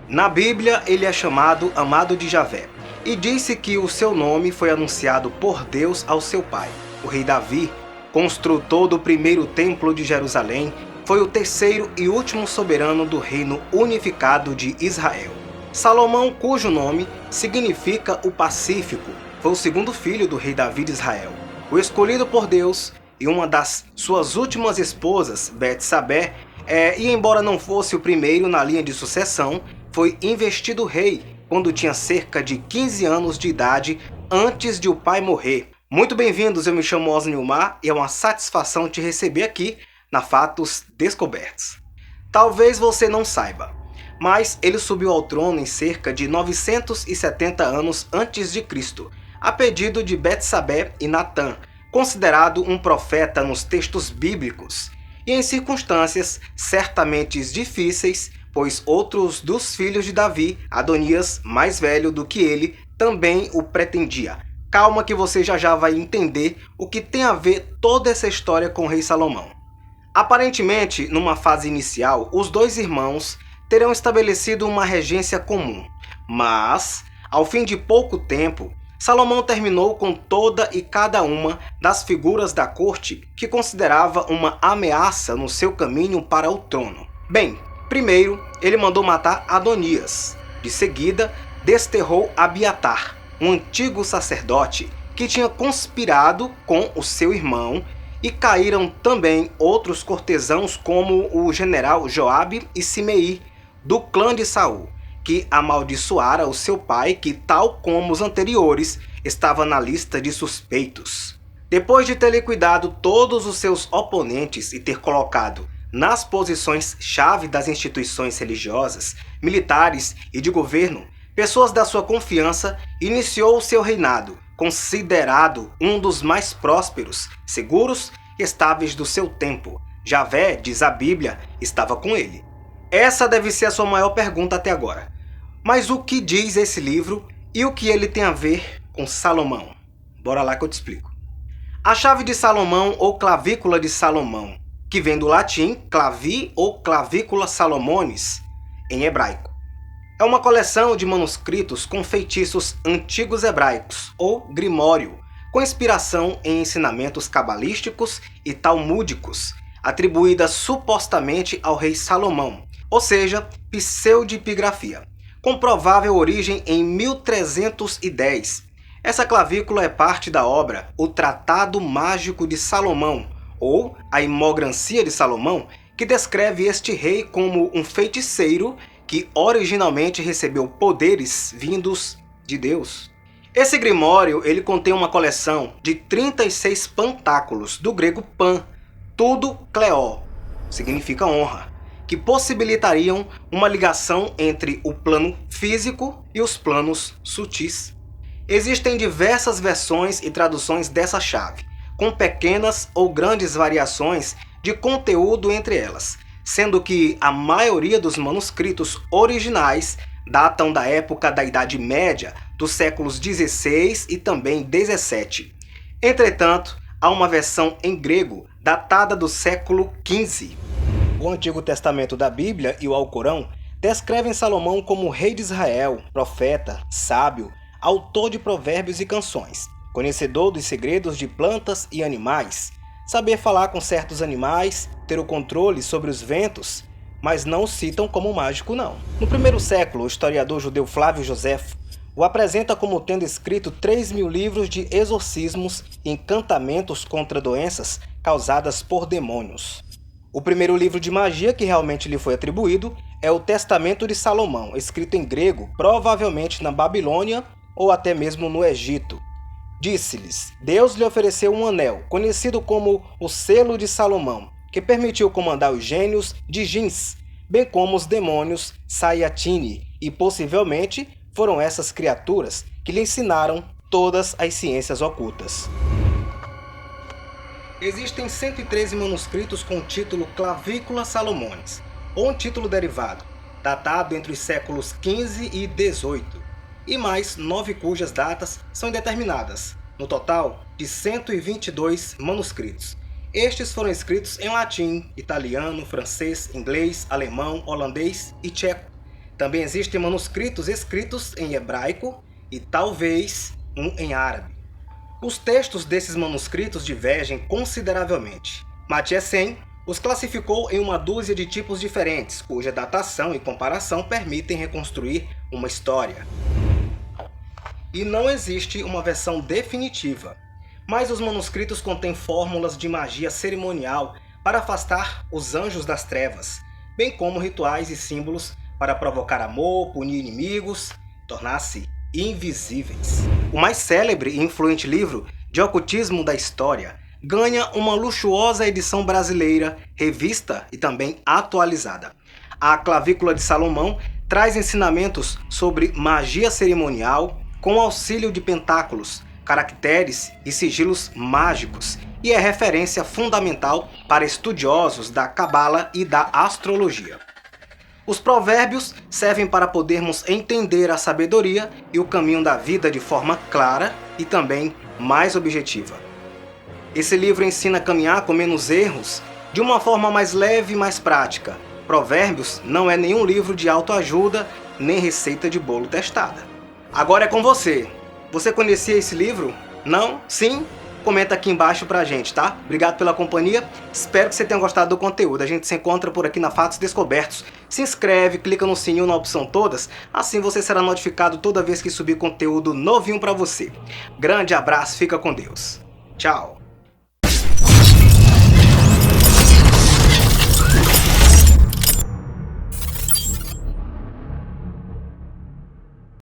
Na Bíblia, ele é chamado Amado de Javé, e disse que o seu nome foi anunciado por Deus ao seu pai. O rei Davi, construtor do primeiro templo de Jerusalém, foi o terceiro e último soberano do reino unificado de Israel. Salomão, cujo nome significa o Pacífico, foi o segundo filho do rei Davi de Israel. O escolhido por Deus e uma das suas últimas esposas, Betsabé, e embora não fosse o primeiro na linha de sucessão, foi investido rei quando tinha cerca de 15 anos de idade antes de o pai morrer. Muito bem-vindos, eu me chamo Osnilmar e é uma satisfação te receber aqui na Fatos Descobertos. Talvez você não saiba, mas ele subiu ao trono em cerca de 970 anos antes de Cristo, a pedido de Betsabé e Natã, considerado um profeta nos textos bíblicos, e em circunstâncias certamente difíceis, pois outros dos filhos de Davi, Adonias, mais velho do que ele, também o pretendia. Calma que você já vai entender o que tem a ver toda essa história com o rei Salomão. Aparentemente, numa fase inicial, os dois irmãos terão estabelecido uma regência comum, mas, ao fim de pouco tempo, Salomão terminou com toda e cada uma das figuras da corte que considerava uma ameaça no seu caminho para o trono. Bem, primeiro, ele mandou matar Adonias. De seguida, desterrou Abiatar, um antigo sacerdote que tinha conspirado com o seu irmão, e caíram também outros cortesãos como o general Joabe e Simei, do clã de Saul, que amaldiçoara o seu pai, que, tal como os anteriores, estava na lista de suspeitos. Depois de ter liquidado todos os seus oponentes e ter colocado nas posições-chave das instituições religiosas, militares e de governo pessoas da sua confiança, iniciou o seu reinado, considerado um dos mais prósperos, seguros e estáveis do seu tempo. Javé, diz a Bíblia, estava com ele. Essa deve ser a sua maior pergunta até agora. Mas o que diz esse livro e o que ele tem a ver com Salomão? Bora lá que eu te explico. A chave de Salomão ou clavícula de Salomão, que vem do latim clavi ou clavícula Salomonis, em hebraico. É uma coleção de manuscritos com feitiços antigos hebraicos, ou grimório, com inspiração em ensinamentos cabalísticos e talmúdicos, atribuídas supostamente ao rei Salomão, ou seja, pseudepigrafia, com provável origem em 1310. Essa clavícula é parte da obra O Tratado Mágico de Salomão, ou A Imograncia de Salomão, que descreve este rei como um feiticeiro que originalmente recebeu poderes vindos de Deus. Esse grimório ele contém uma coleção de 36 pantáculos, do grego pan, tudo cleó, significa honra, que possibilitariam uma ligação entre o plano físico e os planos sutis. Existem diversas versões e traduções dessa chave, com pequenas ou grandes variações de conteúdo entre elas, sendo que a maioria dos manuscritos originais datam da época da Idade Média, dos séculos XVI e também XVII. Entretanto, há uma versão em grego datada do século XV. O Antigo Testamento da Bíblia e o Alcorão descrevem Salomão como rei de Israel, profeta, sábio, autor de provérbios e canções, conhecedor dos segredos de plantas e animais, saber falar com certos animais, ter o controle sobre os ventos, mas não o citam como mágico não. No primeiro século, o historiador judeu Flávio Joséfo o apresenta como tendo escrito 3.000 livros de exorcismos e encantamentos contra doenças causadas por demônios. O primeiro livro de magia que realmente lhe foi atribuído é o Testamento de Salomão, escrito em grego, provavelmente na Babilônia ou até mesmo no Egito. Disse-lhes, Deus lhe ofereceu um anel, conhecido como o Selo de Salomão, que permitiu comandar os gênios de Jins, bem como os demônios Sayatine, e possivelmente foram essas criaturas que lhe ensinaram todas as ciências ocultas. Existem 113 manuscritos com o título Clavícula Salomonis, ou um título derivado, datado entre os séculos XV e XVIII, e mais 9 cujas datas são indeterminadas, no total de 122 manuscritos. Estes foram escritos em latim, italiano, francês, inglês, alemão, holandês e tcheco. Também existem manuscritos escritos em hebraico e talvez um em árabe. Os textos desses manuscritos divergem consideravelmente. Mathiesen os classificou em uma dúzia de tipos diferentes, cuja datação e comparação permitem reconstruir uma história. E não existe uma versão definitiva, mas os manuscritos contêm fórmulas de magia cerimonial para afastar os anjos das trevas, bem como rituais e símbolos para provocar amor, punir inimigos, tornar-se invisíveis. O mais célebre e influente livro de ocultismo da história ganha uma luxuosa edição brasileira, revista e também atualizada. A Clavícula de Salomão traz ensinamentos sobre magia cerimonial com auxílio de pentáculos, caracteres e sigilos mágicos e é referência fundamental para estudiosos da cabala e da astrologia. Os provérbios servem para podermos entender a sabedoria e o caminho da vida de forma clara e também mais objetiva. Esse livro ensina a caminhar com menos erros, de uma forma mais leve e mais prática. Provérbios não é nenhum livro de autoajuda, nem receita de bolo testada. Agora é com você. Você conhecia esse livro? Não? Sim? Comenta aqui embaixo pra gente, tá? Obrigado pela companhia, espero que você tenha gostado do conteúdo. A gente se encontra por aqui na Fatos Descobertos. Se inscreve, clica no sininho na opção todas, assim você será notificado toda vez que subir conteúdo novinho pra você. Grande abraço, fica com Deus. Tchau!